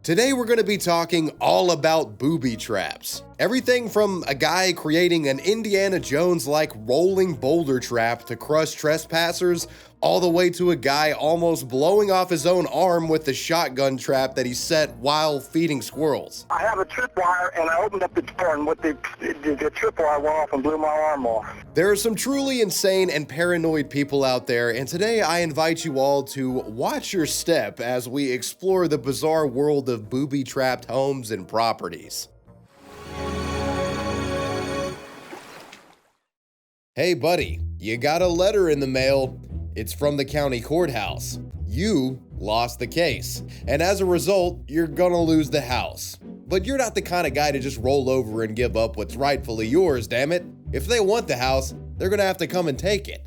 Today we're going to be talking all about booby traps. Everything from a guy creating an Indiana Jones-like rolling boulder trap to crush trespassers, all the way to a guy almost blowing off his own arm with the shotgun trap that he set while feeding squirrels. I have a tripwire and I opened up the door and the tripwire went off and blew my arm off. There are some truly insane and paranoid people out there, and today I invite you all to watch your step as we explore the bizarre world of booby-trapped homes and properties. Hey buddy, you got a letter in the mail. It's from the county courthouse. You lost the case, and as a result, you're gonna lose the house. But you're not the kind of guy to just roll over and give up what's rightfully yours, damn it. If they want the house, they're gonna have to come and take it.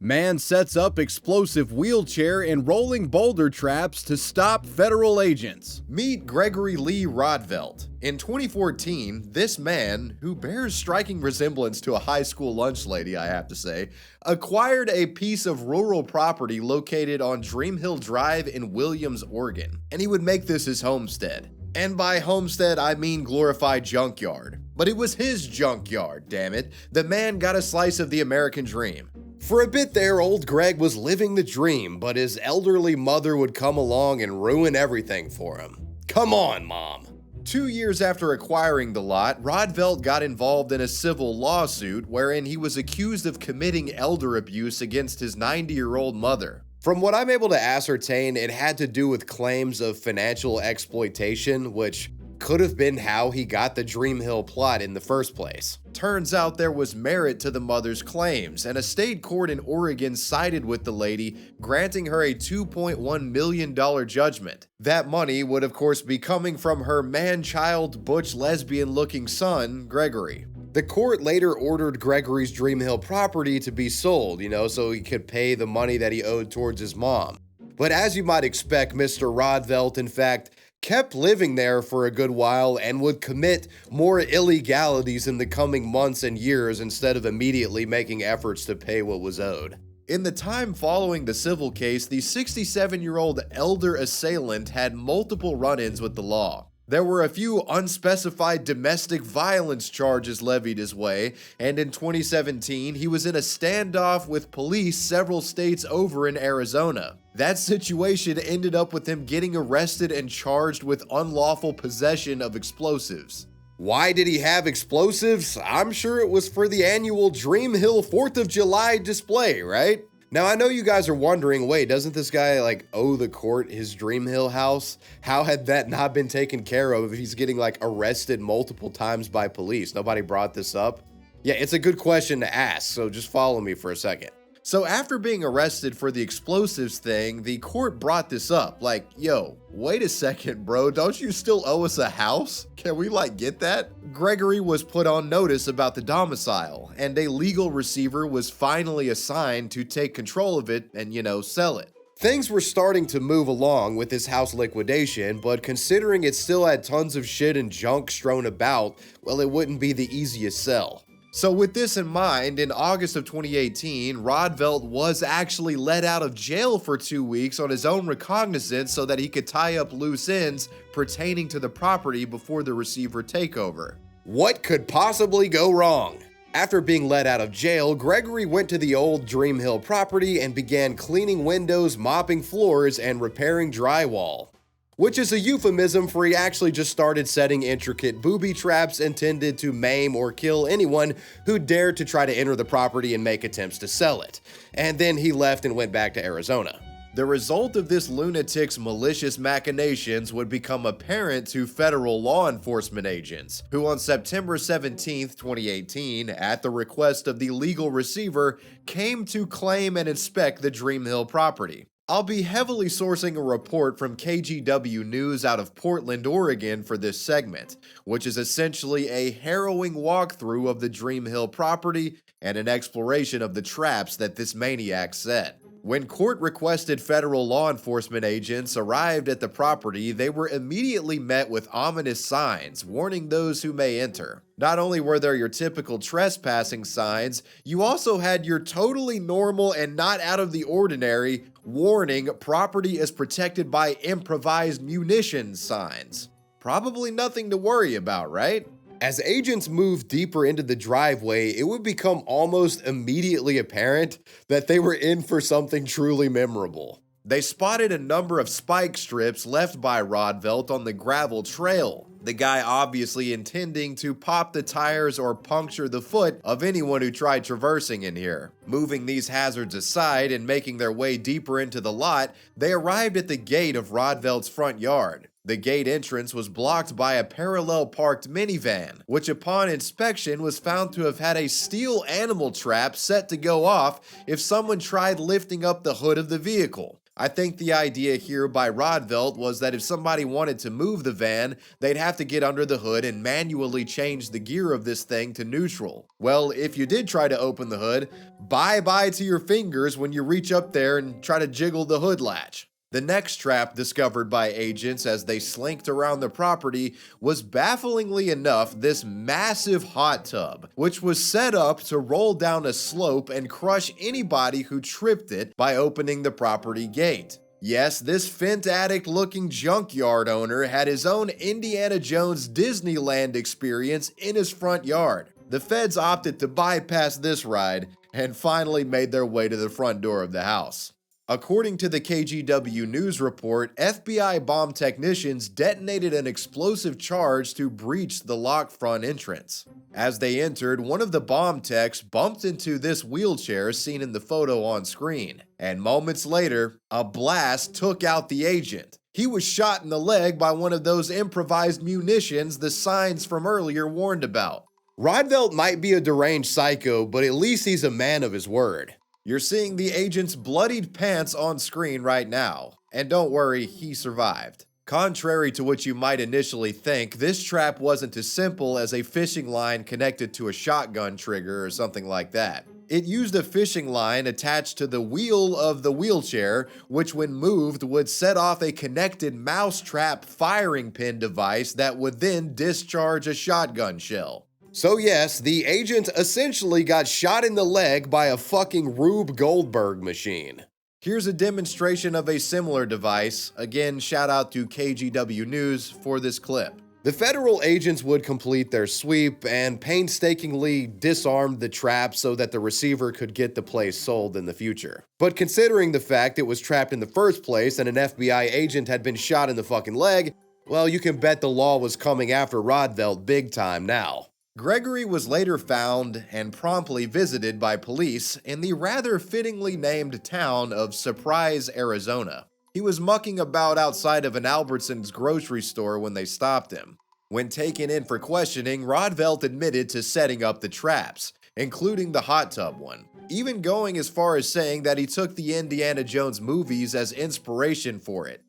Man sets up explosive wheelchair and rolling boulder traps to stop federal agents. Meet Gregory Lee Rodvelt. In 2014, this man, who bears striking resemblance to a high school lunch lady, I have to say, acquired a piece of rural property located on Dream Hill Drive in Williams, Oregon, and he would make this his homestead. And by homestead, I mean glorified junkyard. But it was his junkyard, damn it. The man got a slice of the American dream. For a bit there, old Greg was living the dream, but his elderly mother would come along and ruin everything for him. Come on, Mom. 2 years after acquiring the lot, Rodvelt got involved in a civil lawsuit wherein he was accused of committing elder abuse against his 90-year-old mother. From what I'm able to ascertain, it had to do with claims of financial exploitation, which could have been how he got the Dream Hill plot in the first place. Turns out there was merit to the mother's claims, and a state court in Oregon sided with the lady, granting her a $2.1 million judgment. That money would of course be coming from her man-child, butch lesbian-looking son, Gregory. The court later ordered Gregory's Dream Hill property to be sold, so he could pay the money that he owed towards his mom. But as you might expect, Mr. Rodvelt, in fact, kept living there for a good while and would commit more illegalities in the coming months and years instead of immediately making efforts to pay what was owed. In the time following the civil case, the 67-year-old elder assailant had multiple run-ins with the law. There were a few unspecified domestic violence charges levied his way, and in 2017, he was in a standoff with police several states over in Arizona. That situation ended up with him getting arrested and charged with unlawful possession of explosives. Why did he have explosives? I'm sure it was for the annual Dream Hill 4th of July display, right? Now, I know you guys are wondering, wait, doesn't this guy owe the court his Dream Hill house? How had that not been taken care of if he's getting arrested multiple times by police? Nobody brought this up? Yeah, it's a good question to ask, so just follow me for a second. So after being arrested for the explosives thing, the court brought this up. Yo, wait a second, bro, don't you still owe us a house? Can we get that? Gregory was put on notice about the domicile, and a legal receiver was finally assigned to take control of it and, sell it. Things were starting to move along with his house liquidation, but considering it still had tons of shit and junk strewn about, well, it wouldn't be the easiest sell. So with this in mind, in August of 2018, Rodvelt was actually let out of jail for 2 weeks on his own recognizance so that he could tie up loose ends pertaining to the property before the receiver takeover. What could possibly go wrong? After being let out of jail, Gregory went to the old Dream Hill property and began cleaning windows, mopping floors, and repairing drywall. Which is a euphemism for he actually just started setting intricate booby traps intended to maim or kill anyone who dared to try to enter the property and make attempts to sell it. And then he left and went back to Arizona. The result of this lunatic's malicious machinations would become apparent to federal law enforcement agents, who on September 17, 2018, at the request of the legal receiver, came to claim and inspect the Dream Hill property. I'll be heavily sourcing a report from KGW News out of Portland, Oregon for this segment, which is essentially a harrowing walkthrough of the Dream Hill property and an exploration of the traps that this maniac set. When court-requested federal law enforcement agents arrived at the property, they were immediately met with ominous signs warning those who may enter. Not only were there your typical trespassing signs, you also had your totally normal and not out of the ordinary warning property is protected by improvised munitions signs. Probably nothing to worry about, right? As agents moved deeper into the driveway, it would become almost immediately apparent that they were in for something truly memorable. They spotted a number of spike strips left by Rodvelt on the gravel trail, the guy obviously intending to pop the tires or puncture the foot of anyone who tried traversing in here. Moving these hazards aside and making their way deeper into the lot, they arrived at the gate of Rodvelt's front yard. The gate entrance was blocked by a parallel parked minivan, which upon inspection was found to have had a steel animal trap set to go off if someone tried lifting up the hood of the vehicle. I think the idea here by Rodvelt was that if somebody wanted to move the van, they'd have to get under the hood and manually change the gear of this thing to neutral. Well, if you did try to open the hood, bye-bye to your fingers when you reach up there and try to jiggle the hood latch. The next trap discovered by agents as they slinked around the property was bafflingly enough this massive hot tub, which was set up to roll down a slope and crush anybody who tripped it by opening the property gate. Yes, this fent addict looking junkyard owner had his own Indiana Jones Disneyland experience in his front yard. The feds opted to bypass this ride and finally made their way to the front door of the house. According to the KGW News report, FBI bomb technicians detonated an explosive charge to breach the locked front entrance. As they entered, one of the bomb techs bumped into this wheelchair seen in the photo on screen, and moments later, a blast took out the agent. He was shot in the leg by one of those improvised munitions the signs from earlier warned about. Rodvelt might be a deranged psycho, but at least he's a man of his word. You're seeing the agent's bloodied pants on screen right now, and don't worry, he survived. Contrary to what you might initially think, this trap wasn't as simple as a fishing line connected to a shotgun trigger or something like that. It used a fishing line attached to the wheel of the wheelchair, which when moved would set off a connected mousetrap firing pin device that would then discharge a shotgun shell. So yes, the agent essentially got shot in the leg by a fucking Rube Goldberg machine. Here's a demonstration of a similar device. Again, shout out to KGW News for this clip. The federal agents would complete their sweep and painstakingly disarmed the trap so that the receiver could get the place sold in the future. But considering the fact it was trapped in the first place and an FBI agent had been shot in the fucking leg, well, you can bet the law was coming after Rodvelt big time now. Gregory was later found and promptly visited by police in the rather fittingly named town of Surprise, Arizona. He was mucking about outside of an Albertsons grocery store when they stopped him. When taken in for questioning, Rodvelt admitted to setting up the traps, including the hot tub one, even going as far as saying that he took the Indiana Jones movies as inspiration for it.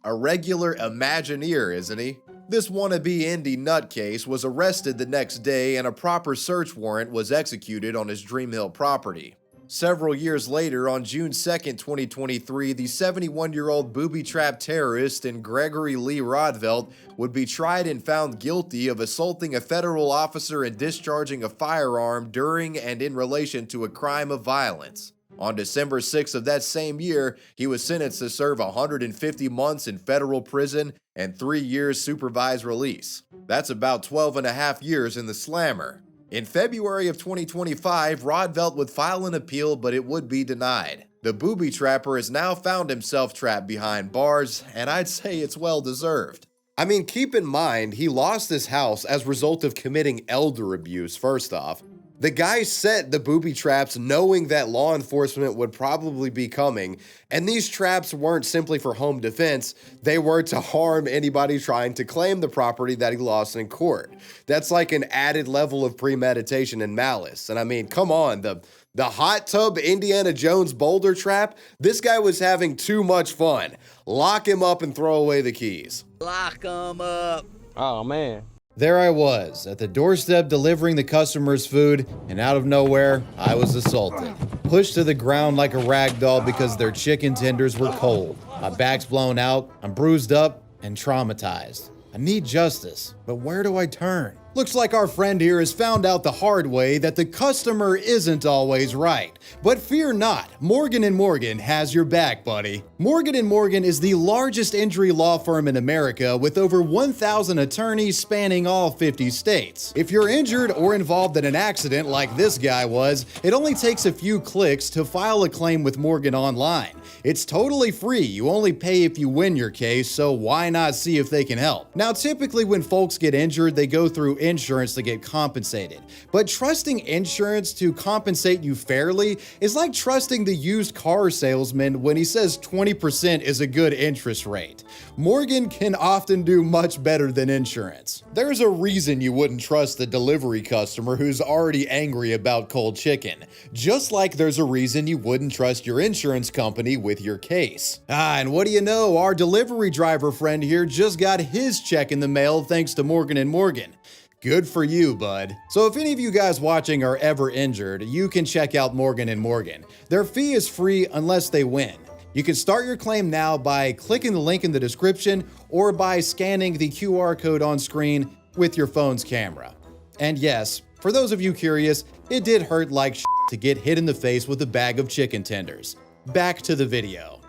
A regular Imagineer, isn't he? This wannabe indie nutcase was arrested the next day and a proper search warrant was executed on his Dream Hill property. Several years later, on June 2, 2023, the 71-year-old booby-trapped terrorist and Gregory Lee Rodvelt would be tried and found guilty of assaulting a federal officer and discharging a firearm during and in relation to a crime of violence. On December 6 of that same year, he was sentenced to serve 150 months in federal prison and 3 years supervised release. That's about 12 and a half years in the slammer. In February of 2025, Rodvelt would file an appeal, but it would be denied. The booby trapper has now found himself trapped behind bars, and I'd say it's well deserved. I mean, keep in mind, he lost his house as a result of committing elder abuse, first off. The guy set the booby traps knowing that law enforcement would probably be coming, and these traps weren't simply for home defense, they were to harm anybody trying to claim the property that he lost in court. That's like an added level of premeditation and malice. And I mean, come on, the hot tub Indiana Jones boulder trap, this guy was having too much fun. Lock him up and throw away the keys. Lock him up. Oh man. There I was, at the doorstep delivering the customer's food, and out of nowhere, I was assaulted. Pushed to the ground like a rag doll because their chicken tenders were cold. My back's blown out, I'm bruised up, and traumatized. I need justice, but where do I turn? Looks like our friend here has found out the hard way that the customer isn't always right. But fear not, Morgan & Morgan has your back, buddy. Morgan & Morgan is the largest injury law firm in America with over 1,000 attorneys spanning all 50 states. If you're injured or involved in an accident like this guy was, it only takes a few clicks to file a claim with Morgan online. It's totally free, you only pay if you win your case, so why not see if they can help? Now, typically when folks get injured, they go through insurance to get compensated. But trusting insurance to compensate you fairly is like trusting the used car salesman when he says 20% is a good interest rate. Morgan can often do much better than insurance. There's a reason you wouldn't trust the delivery customer who's already angry about cold chicken. Just like there's a reason you wouldn't trust your insurance company with your case. And what do you know, our delivery driver friend here just got his check in the mail thanks to Morgan & Morgan. Good for you, bud. So if any of you guys watching are ever injured, you can check out Morgan & Morgan. Their fee is free unless they win. You can start your claim now by clicking the link in the description or by scanning the QR code on screen with your phone's camera. And yes, for those of you curious, it did hurt like shit to get hit in the face with a bag of chicken tenders. Back to the video.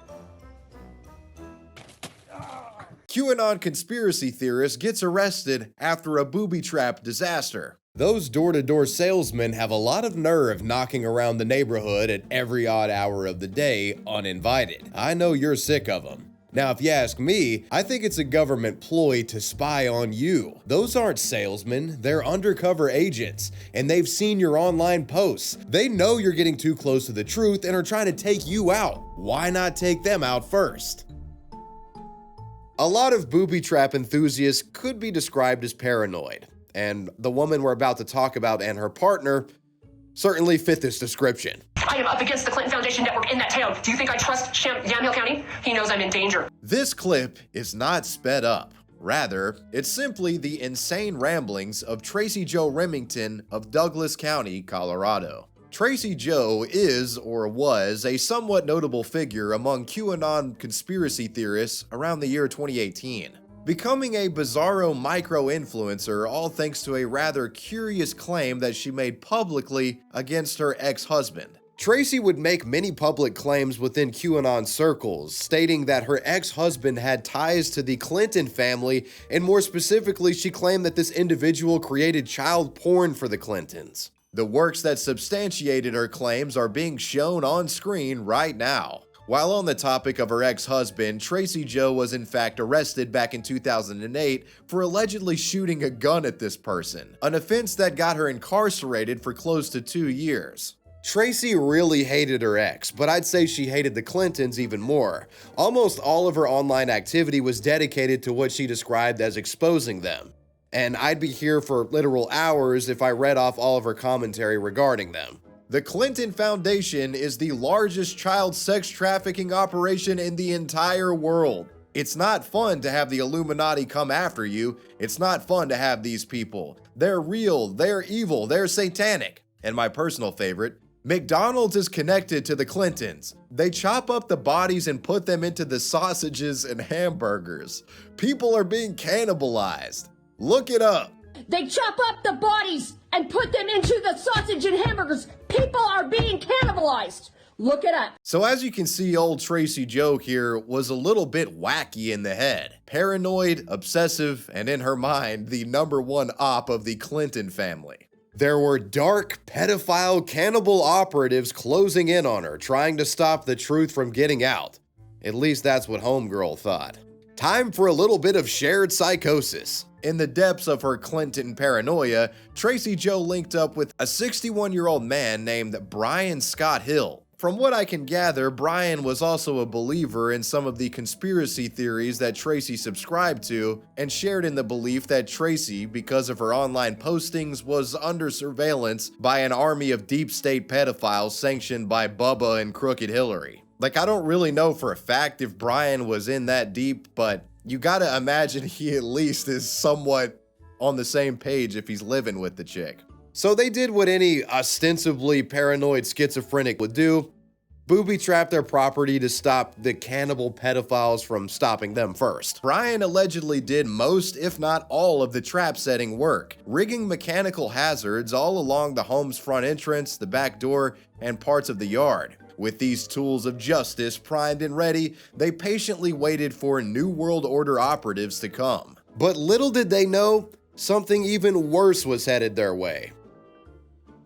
QAnon conspiracy theorist gets arrested after a booby trap disaster. Those door-to-door salesmen have a lot of nerve knocking around the neighborhood at every odd hour of the day uninvited. I know you're sick of them. Now, if you ask me, I think it's a government ploy to spy on you. Those aren't salesmen, they're undercover agents, and they've seen your online posts. They know you're getting too close to the truth and are trying to take you out. Why not take them out first? A lot of booby trap enthusiasts could be described as paranoid, and the woman we're about to talk about and her partner certainly fit this description. I am up against the Clinton Foundation network in that town. Do you think I trust Yamhill County? He knows I'm in danger. This clip is not sped up. Rather, it's simply the insane ramblings of Tracy Jo Remington of Douglas County, Colorado. Tracy Jo is, or was, a somewhat notable figure among QAnon conspiracy theorists around the year 2018. Becoming a bizarro micro-influencer, all thanks to a rather curious claim that she made publicly against her ex-husband. Tracy would make many public claims within QAnon circles, stating that her ex-husband had ties to the Clinton family, and more specifically, she claimed that this individual created child porn for the Clintons. The works that substantiated her claims are being shown on screen right now. While on the topic of her ex-husband, Tracy Jo was in fact arrested back in 2008 for allegedly shooting a gun at this person, an offense that got her incarcerated for close to 2 years. Tracy really hated her ex, but I'd say she hated the Clintons even more. Almost all of her online activity was dedicated to what she described as exposing them. And I'd be here for literal hours if I read off all of her commentary regarding them. The Clinton Foundation is the largest child sex trafficking operation in the entire world. It's not fun to have the Illuminati come after you. It's not fun to have these people. They're real, they're evil, they're satanic. And my personal favorite, McDonald's is connected to the Clintons. They chop up the bodies and put them into the sausages and hamburgers. People are being cannibalized. Look it up. They chop up the bodies and put them into the sausage and hamburgers. People are being cannibalized. Look it up. So as you can see, old Tracy Jo here was a little bit wacky in the head. Paranoid, obsessive, and in her mind, the #1 op of the Clinton family. There were dark, pedophile, cannibal operatives closing in on her, trying to stop the truth from getting out. At least that's what Homegirl thought. Time for a little bit of shared psychosis. In the depths of her Clinton paranoia, Tracy Jo linked up with a 61-year-old man named Brian Scott Hill. From what I can gather, Brian was also a believer in some of the conspiracy theories that Tracy subscribed to, and shared in the belief that Tracy, because of her online postings, was under surveillance by an army of deep state pedophiles sanctioned by Bubba and Crooked Hillary. Like, I don't really know for a fact if Brian was in that deep, but you gotta imagine he at least is somewhat on the same page if he's living with the chick. So they did what any ostensibly paranoid schizophrenic would do. Booby-trapped their property to stop the cannibal pedophiles from stopping them first. Brian allegedly did most, if not all, of the trap setting work, rigging mechanical hazards all along the home's front entrance, the back door, and parts of the yard. With these tools of justice primed and ready, they patiently waited for New World Order operatives to come. But little did they know, something even worse was headed their way.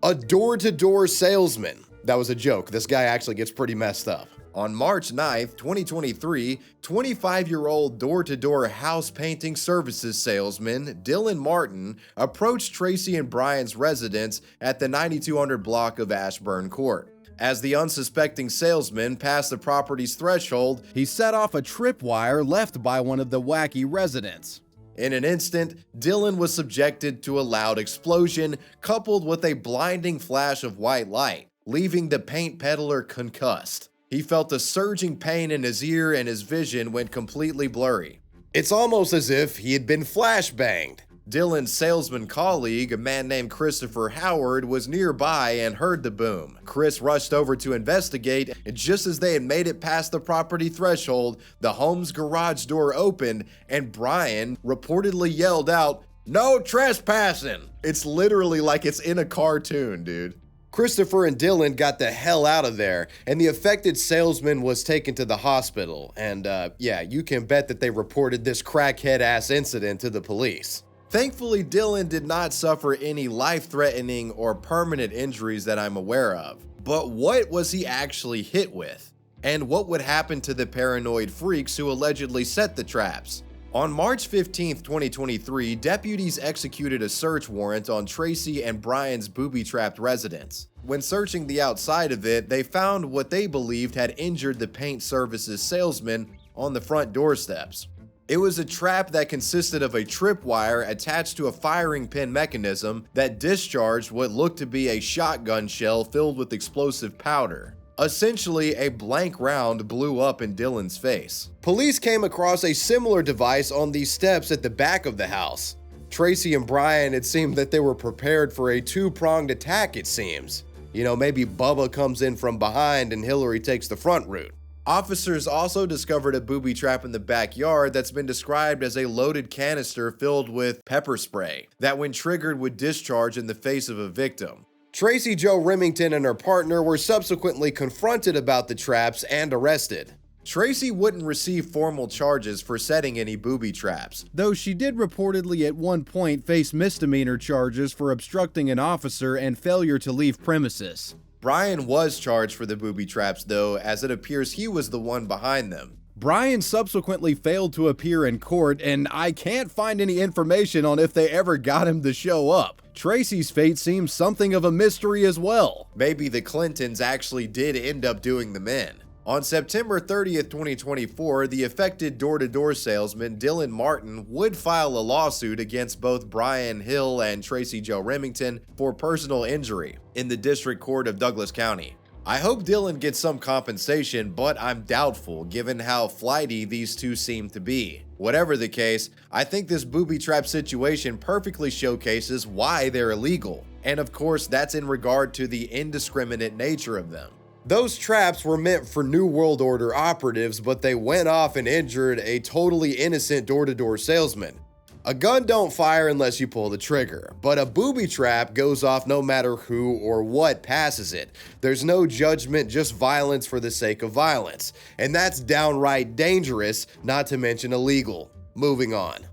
A door-to-door salesman. That was a joke. This guy actually gets pretty messed up. On March 9th, 2023, 25-year-old door-to-door house painting services salesman Dylan Martin approached Tracy and Brian's residence at the 9200 block of Ashburn Court. As the unsuspecting salesman passed the property's threshold, he set off a tripwire left by one of the wacky residents. In an instant, Dylan was subjected to a loud explosion coupled with a blinding flash of white light, leaving the paint peddler concussed. He felt a surging pain in his ear and his vision went completely blurry. It's almost as if he had been flashbanged. Dylan's salesman colleague, a man named Christopher Howard, was nearby and heard the boom. Chris rushed over to investigate, and just as they had made it past the property threshold, the home's garage door opened and Brian reportedly yelled out, "No trespassing!" It's literally like it's in a cartoon, dude. Christopher and Dylan got the hell out of there, and the affected salesman was taken to the hospital. And yeah, you can bet that they reported this crackhead-ass incident to the police. Thankfully, Dylan did not suffer any life-threatening or permanent injuries that I'm aware of. But what was he actually hit with? And what would happen to the paranoid freaks who allegedly set the traps? On March 15, 2023, deputies executed a search warrant on Tracy and Brian's booby-trapped residence. When searching the outside of it, they found what they believed had injured the paint services salesman on the front doorsteps. It was a trap that consisted of a tripwire attached to a firing pin mechanism that discharged what looked to be a shotgun shell filled with explosive powder. Essentially, a blank round blew up in Dylan's face. Police came across a similar device on the steps at the back of the house. Tracy and Brian, it seemed that they were prepared for a two-pronged attack, it seems. You know, maybe Bubba comes in from behind and Hillary takes the front route. Officers also discovered a booby trap in the backyard that's been described as a loaded canister filled with pepper spray that when triggered would discharge in the face of a victim. Tracy Jo Remington and her partner were subsequently confronted about the traps and arrested. Tracy wouldn't receive formal charges for setting any booby traps, though she did reportedly at one point face misdemeanor charges for obstructing an officer and failure to leave premises. Brian was charged for the booby traps though, as it appears he was the one behind them. Brian subsequently failed to appear in court, and I can't find any information on if they ever got him to show up. Tracy's fate seems something of a mystery as well. Maybe the Clintons actually did end up doing them in. On September 30th, 2024, the affected door-to-door salesman Dylan Martin would file a lawsuit against both Brian Hill and Tracy Jo Remington for personal injury in the District Court of Douglas County. I hope Dylan gets some compensation, but I'm doubtful given how flighty these two seem to be. Whatever the case, I think this booby trap situation perfectly showcases why they're illegal. And of course, that's in regard to the indiscriminate nature of them. Those traps were meant for New World Order operatives, but they went off and injured a totally innocent door-to-door salesman. A gun don't fire unless you pull the trigger, but a booby trap goes off no matter who or what passes it. There's no judgment, just violence for the sake of violence. And that's downright dangerous, not to mention illegal. Moving on.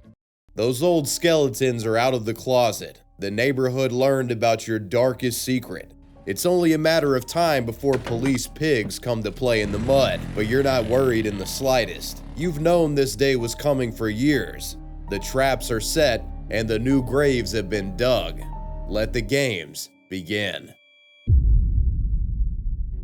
Those old skeletons are out of the closet. The neighborhood learned about your darkest secret. It's only a matter of time before police pigs come to play in the mud, but you're not worried in the slightest. You've known this day was coming for years. The traps are set and the new graves have been dug. Let the games begin.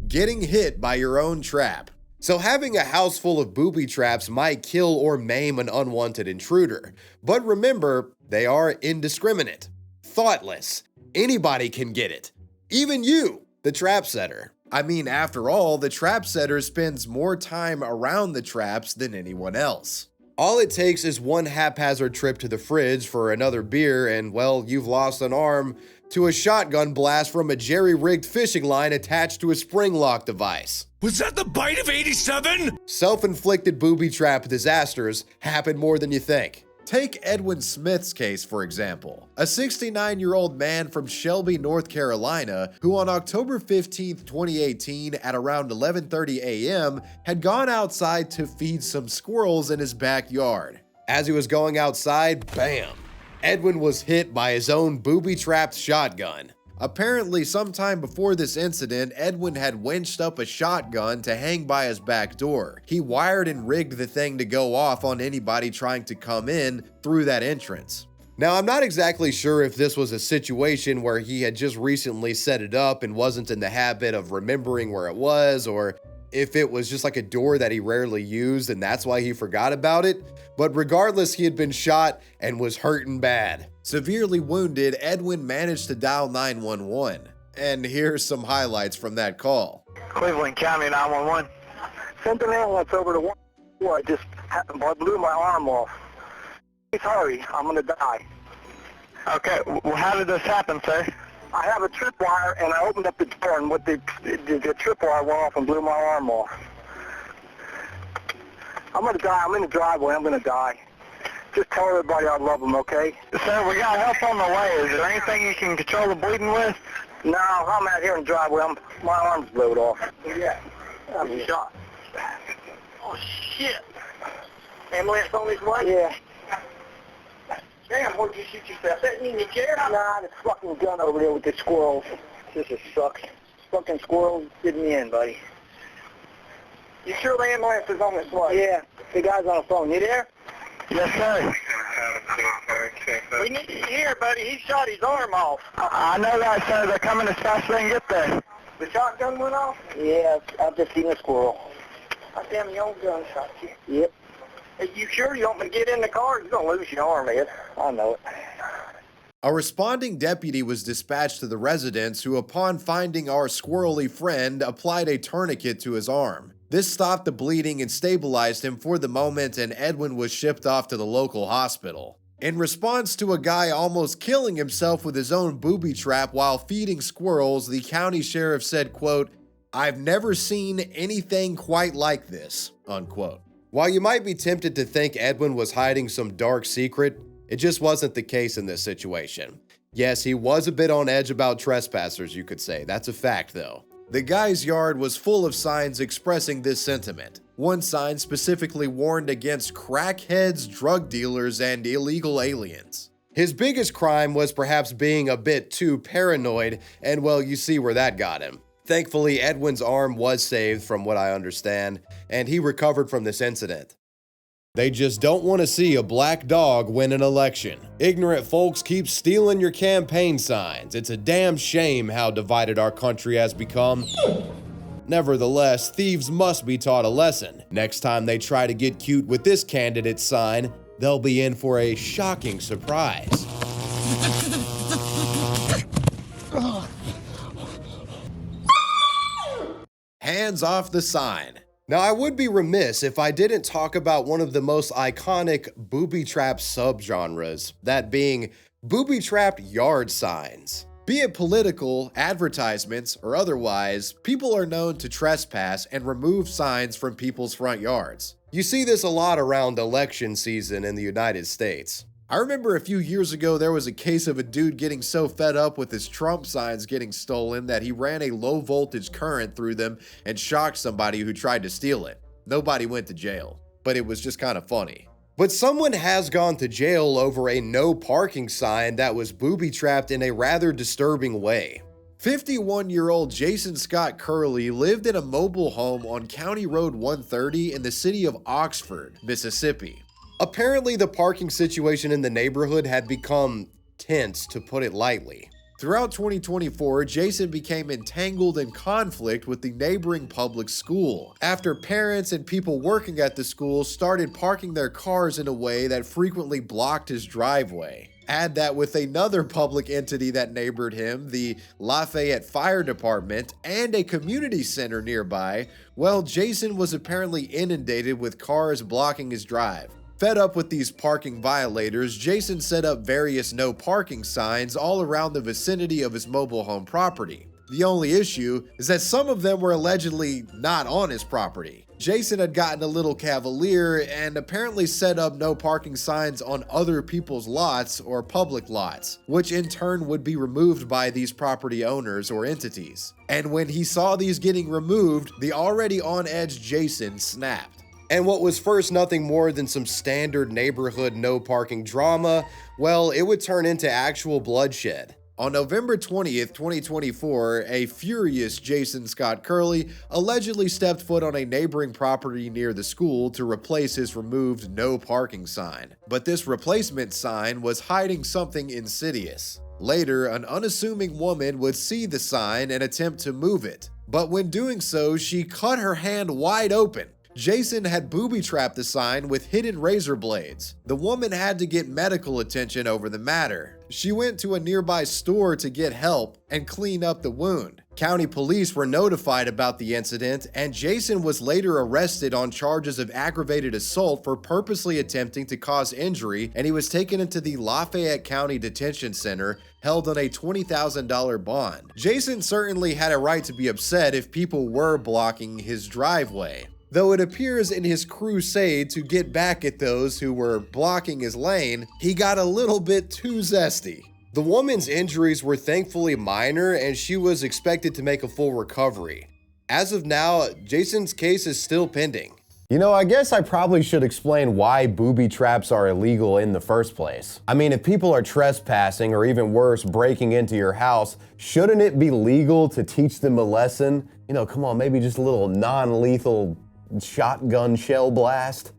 Getting hit by your own trap. So having a house full of booby traps might kill or maim an unwanted intruder. But remember, they are indiscriminate, thoughtless. Anybody can get it. Even you, the trap setter. I mean, after all, the trap setter spends more time around the traps than anyone else. All it takes is one haphazard trip to the fridge for another beer and, well, you've lost an arm to a shotgun blast from a jerry-rigged fishing line attached to a spring lock device. Was that the bite of 87? Self-inflicted booby trap disasters happen more than you think. Take Edwin Smith's case, for example. A 69-year-old man from Shelby, North Carolina, who on October 15, 2018, at around 11:30 a.m., had gone outside to feed some squirrels in his backyard. As he was going outside, bam! Edwin was hit by his own booby-trapped shotgun. Apparently, sometime before this incident, Edwin had winched up a shotgun to hang by his back door. He wired and rigged the thing to go off on anybody trying to come in through that entrance. Now, I'm not exactly sure if this was a situation where he had just recently set it up and wasn't in the habit of remembering where it was, or if it was just like a door that he rarely used and that's why he forgot about it. But regardless, he had been shot and was hurting bad. Severely wounded, Edwin managed to dial 911. And here's some highlights from that call. Cleveland County 911. Sent an ambulance over to 1. I blew my arm off. Please hurry, I'm gonna die. Okay, well, how did this happen, sir? I have a tripwire, and I opened up the door, and with the tripwire went off and blew my arm off. I'm gonna die. I'm in the driveway. I'm gonna die. Just tell everybody I love them, okay? Sir, we got help on the way. Is there anything you can control the bleeding with? No, I'm out here in the driveway. My arm's blowed off. Yeah. I'm shot. Oh, shit. Ambulance on his way? Yeah. Damn, what did you shoot yourself? Sitting in your chair? Nah, the fucking gun over there with the squirrels. This is sucks. Fucking squirrels did me in, buddy. You sure the ambulance is on its way? Yeah, the guy's on the phone. You there? Yes, sir. We need you here, buddy. He shot his arm off. I know that, sir. They're coming as fast as they can get there. The shotgun went off? Yeah, I've just seen a squirrel. God damn, your own gun shot you. Yep. Are you sure you want me to get in the car? You're going to lose your arm, Ed. I know it. A responding deputy was dispatched to the residence who, upon finding our squirrely friend, applied a tourniquet to his arm. This stopped the bleeding and stabilized him for the moment, and Edwin was shipped off to the local hospital. In response to a guy almost killing himself with his own booby trap while feeding squirrels, the county sheriff said, quote, "I've never seen anything quite like this," unquote. While you might be tempted to think Edwin was hiding some dark secret, it just wasn't the case in this situation. Yes, he was a bit on edge about trespassers, you could say. That's a fact, though. The guy's yard was full of signs expressing this sentiment. One sign specifically warned against crackheads, drug dealers, and illegal aliens. His biggest crime was perhaps being a bit too paranoid, and well, you see where that got him. Thankfully, Edwin's arm was saved from what I understand, and he recovered from this incident. They just don't want to see a black dog win an election. Ignorant folks keep stealing your campaign signs. It's a damn shame how divided our country has become. Nevertheless, thieves must be taught a lesson. Next time they try to get cute with this candidate's sign, they'll be in for a shocking surprise. Hands off the sign. Now, I would be remiss if I didn't talk about one of the most iconic booby trap subgenres, that being booby-trapped yard signs. Be it political, advertisements, or otherwise, people are known to trespass and remove signs from people's front yards. You see this a lot around election season in the United States. I remember a few years ago there was a case of a dude getting so fed up with his Trump signs getting stolen that he ran a low voltage current through them and shocked somebody who tried to steal it. Nobody went to jail, but it was just kind of funny. But someone has gone to jail over a no parking sign that was booby-trapped in a rather disturbing way. 51-year-old Jason Scott Curley lived in a mobile home on County Road 130 in the city of Oxford, Mississippi. Apparently, the parking situation in the neighborhood had become tense, to put it lightly. Throughout 2024, Jason became entangled in conflict with the neighboring public school after parents and people working at the school started parking their cars in a way that frequently blocked his driveway. Add that with another public entity that neighbored him, the Lafayette Fire Department, and a community center nearby, well, Jason was apparently inundated with cars blocking his drive. Fed up with these parking violators, Jason set up various no parking signs all around the vicinity of his mobile home property. The only issue is that some of them were allegedly not on his property. Jason had gotten a little cavalier and apparently set up no parking signs on other people's lots or public lots, which in turn would be removed by these property owners or entities. And when he saw these getting removed, the already on edge Jason snapped. And what was first nothing more than some standard neighborhood no parking drama, well, it would turn into actual bloodshed. On November 20th, 2024, a furious Jason Scott Curley allegedly stepped foot on a neighboring property near the school to replace his removed no parking sign. But this replacement sign was hiding something insidious. Later, an unassuming woman would see the sign and attempt to move it. But when doing so, she cut her hand wide open. Jason had booby-trapped the sign with hidden razor blades. The woman had to get medical attention over the matter. She went to a nearby store to get help and clean up the wound. County police were notified about the incident, and Jason was later arrested on charges of aggravated assault for purposely attempting to cause injury, and he was taken into the Lafayette County Detention Center, held on a $20,000 bond. Jason certainly had a right to be upset if people were blocking his driveway, though it appears in his crusade to get back at those who were blocking his lane, he got a little bit too zesty. The woman's injuries were thankfully minor and she was expected to make a full recovery. As of now, Jason's case is still pending. You know, I guess I probably should explain why booby traps are illegal in the first place. I mean, if people are trespassing or even worse, breaking into your house, shouldn't it be legal to teach them a lesson? You know, come on, maybe just a little non-lethal shotgun shell blast?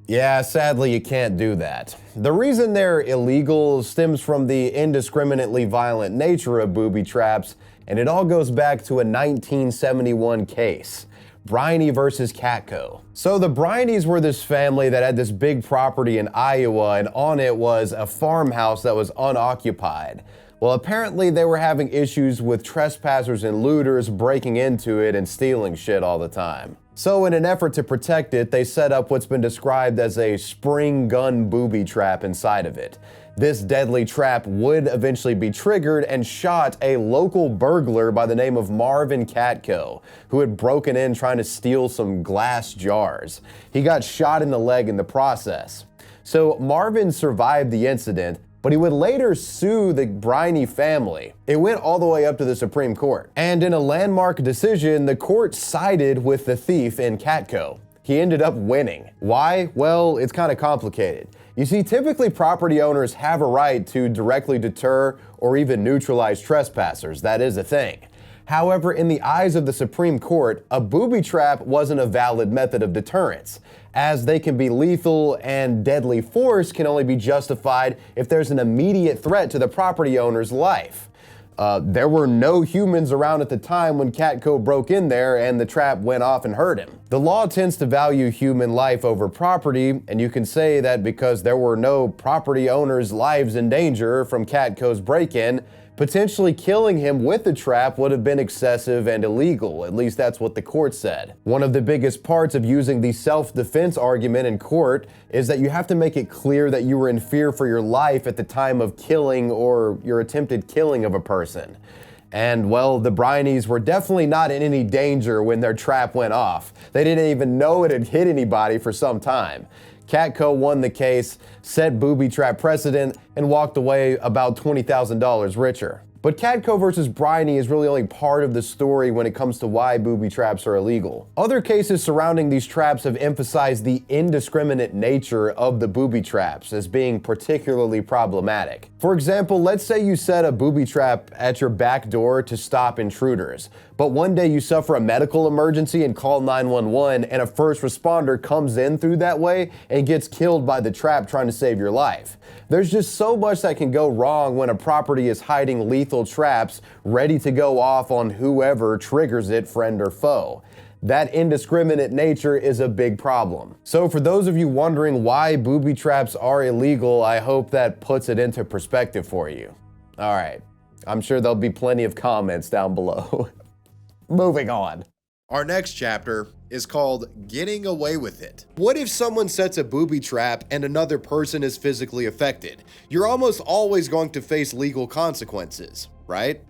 Yeah, sadly you can't do that. The reason they're illegal stems from the indiscriminately violent nature of booby traps, and it all goes back to a 1971 case. Briney versus Catco. So the Brineys were this family that had this big property in Iowa, and on it was a farmhouse that was unoccupied. Well, apparently they were having issues with trespassers and looters breaking into it and stealing shit all the time. So in an effort to protect it, they set up what's been described as a spring gun booby trap inside of it. This deadly trap would eventually be triggered and shot a local burglar by the name of Marvin Catco, who had broken in trying to steal some glass jars. He got shot in the leg in the process. So Marvin survived the incident, but he would later sue the Briney family. It went all the way up to the Supreme Court. And in a landmark decision, the court sided with the thief in Catco. He ended up winning. Why? Well, it's kind of complicated. You see, typically property owners have a right to directly deter or even neutralize trespassers. That is a thing. However, in the eyes of the Supreme Court, a booby trap wasn't a valid method of deterrence, as they can be lethal and deadly force can only be justified if there's an immediate threat to the property owner's life. There were no humans around at the time when Catco broke in there and the trap went off and hurt him. The law tends to value human life over property, and you can say that because there were no property owners' lives in danger from Catco's break-in, potentially killing him with the trap would have been excessive and illegal. At least that's what the court said. One of the biggest parts of using the self-defense argument in court is that you have to make it clear that you were in fear for your life at the time of killing or your attempted killing of a person. And well, the Brineys were definitely not in any danger when their trap went off. They didn't even know it had hit anybody for some time. Catco won the case, set booby trap precedent, and walked away about $20,000 richer. But Catco versus Briney is really only part of the story when it comes to why booby traps are illegal. Other cases surrounding these traps have emphasized the indiscriminate nature of the booby traps as being particularly problematic. For example, let's say you set a booby trap at your back door to stop intruders, but one day you suffer a medical emergency and call 911 and a first responder comes in through that way and gets killed by the trap trying to save your life. There's just so much that can go wrong when a property is hiding lethal traps ready to go off on whoever triggers it, friend or foe. That indiscriminate nature is a big problem. So for those of you wondering why booby traps are illegal, I hope that puts it into perspective for you. All right, I'm sure there'll be plenty of comments down below. Moving on. Our next chapter, is called getting away with it. What if someone sets a booby trap and another person is physically affected? You're almost always going to face legal consequences, right?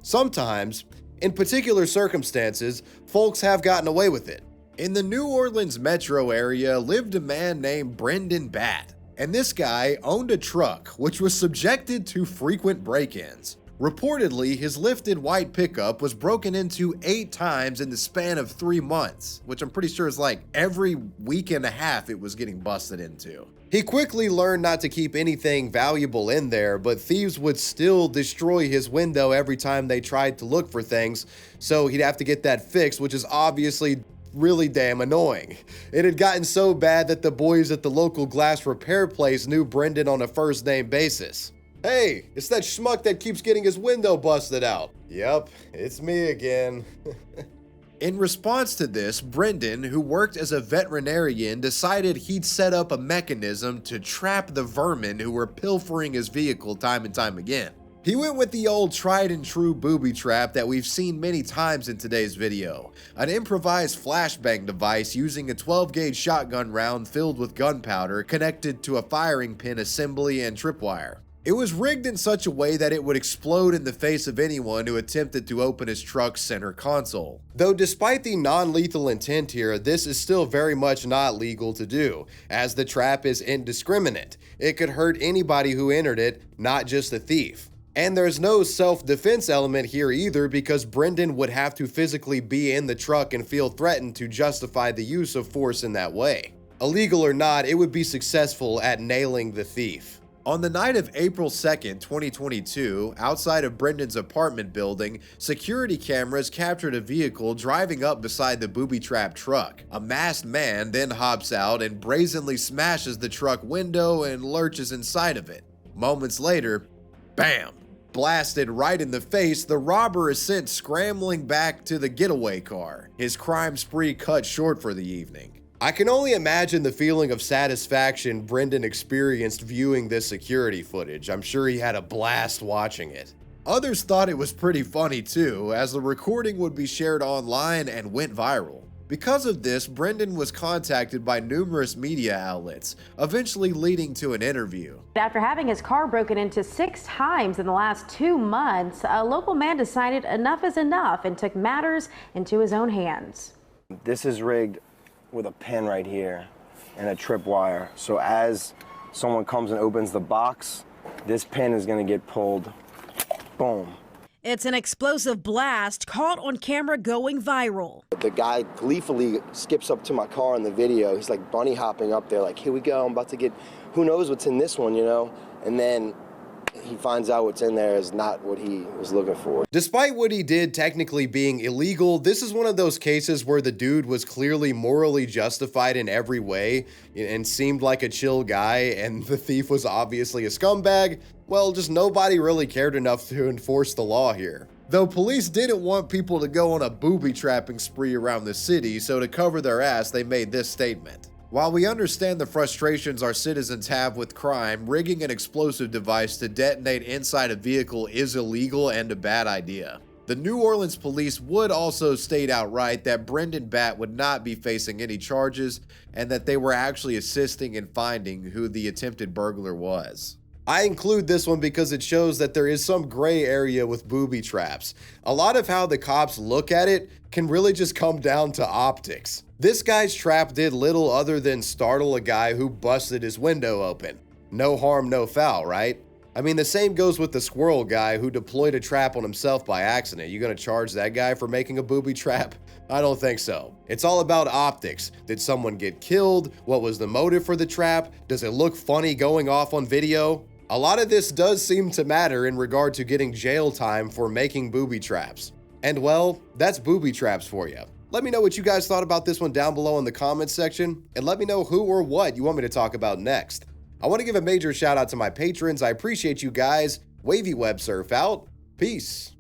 Sometimes, in particular circumstances, folks have gotten away with it. In the New Orleans metro area lived a man named Brendan Batt, and this guy owned a truck which was subjected to frequent break-ins. Reportedly, his lifted white pickup was broken into 8 times in the span of 3 months, which I'm pretty sure is like every week and a half it was getting busted into. He quickly learned not to keep anything valuable in there, but thieves would still destroy his window every time they tried to look for things, so he'd have to get that fixed, which is obviously really damn annoying. It had gotten so bad that the boys at the local glass repair place knew Brendan on a first name basis. Hey, it's that schmuck that keeps getting his window busted out. Yep, it's me again. In response to this, Brendan, who worked as a veterinarian, decided he'd set up a mechanism to trap the vermin who were pilfering his vehicle time and time again. He went with the old tried and true booby trap that we've seen many times in today's video, an improvised flashbang device using a 12-gauge shotgun round filled with gunpowder connected to a firing pin assembly and tripwire. It was rigged in such a way that it would explode in the face of anyone who attempted to open his truck's center console. Though despite the non-lethal intent here, this is still very much not legal to do, as the trap is indiscriminate. It could hurt anybody who entered it, not just the thief. And there's no self-defense element here either, because Brendan would have to physically be in the truck and feel threatened to justify the use of force in that way. Illegal or not, it would be successful at nailing the thief. On the night of April 2nd, 2022, outside of Brendan's apartment building, security cameras captured a vehicle driving up beside the booby trap truck. A masked man then hops out and brazenly smashes the truck window and lurches inside of it. Moments later, bam! Blasted right in the face, the robber is sent scrambling back to the getaway car, his crime spree cut short for the evening. I can only imagine the feeling of satisfaction Brendan experienced viewing this security footage. I'm sure he had a blast watching it. Others thought it was pretty funny too, as the recording would be shared online and went viral. Because of this, Brendan was contacted by numerous media outlets, eventually leading to an interview. After having his car broken into 6 times in the last 2 months, a local man decided enough is enough and took matters into his own hands. This is rigged with a pin right here and a tripwire. So as someone comes and opens the box, this pin is gonna get pulled. Boom. It's an explosive blast caught on camera going viral. The guy gleefully skips up to my car in the video. He's like bunny hopping up there like, here we go, I'm about to get, who knows what's in this one, you know? And then he finds out what's in there is not what he was looking for. Despite what he did technically being illegal, this is one of those cases where the dude was clearly morally justified in every way and seemed like a chill guy, and the thief was obviously a scumbag. Well, just nobody really cared enough to enforce the law here. Though police didn't want people to go on a booby trapping spree around the city, so to cover their ass, they made this statement. While we understand the frustrations our citizens have with crime, rigging an explosive device to detonate inside a vehicle is illegal and a bad idea. The New Orleans police would also state outright that Brendan Batt would not be facing any charges and that they were actually assisting in finding who the attempted burglar was. I include this one because it shows that there is some gray area with booby traps. A lot of how the cops look at it can really just come down to optics. This guy's trap did little other than startle a guy who busted his window open. No harm, no foul, right? I mean, the same goes with the squirrel guy who deployed a trap on himself by accident. You gonna charge that guy for making a booby trap? I don't think so. It's all about optics. Did someone get killed? What was the motive for the trap? Does it look funny going off on video? A lot of this does seem to matter in regard to getting jail time for making booby traps. And well, that's booby traps for you. Let me know what you guys thought about this one down below in the comments section, and let me know who or what you want me to talk about next. I want to give a major shout out to my patrons. I appreciate you guys. Wavy Web Surf out. Peace.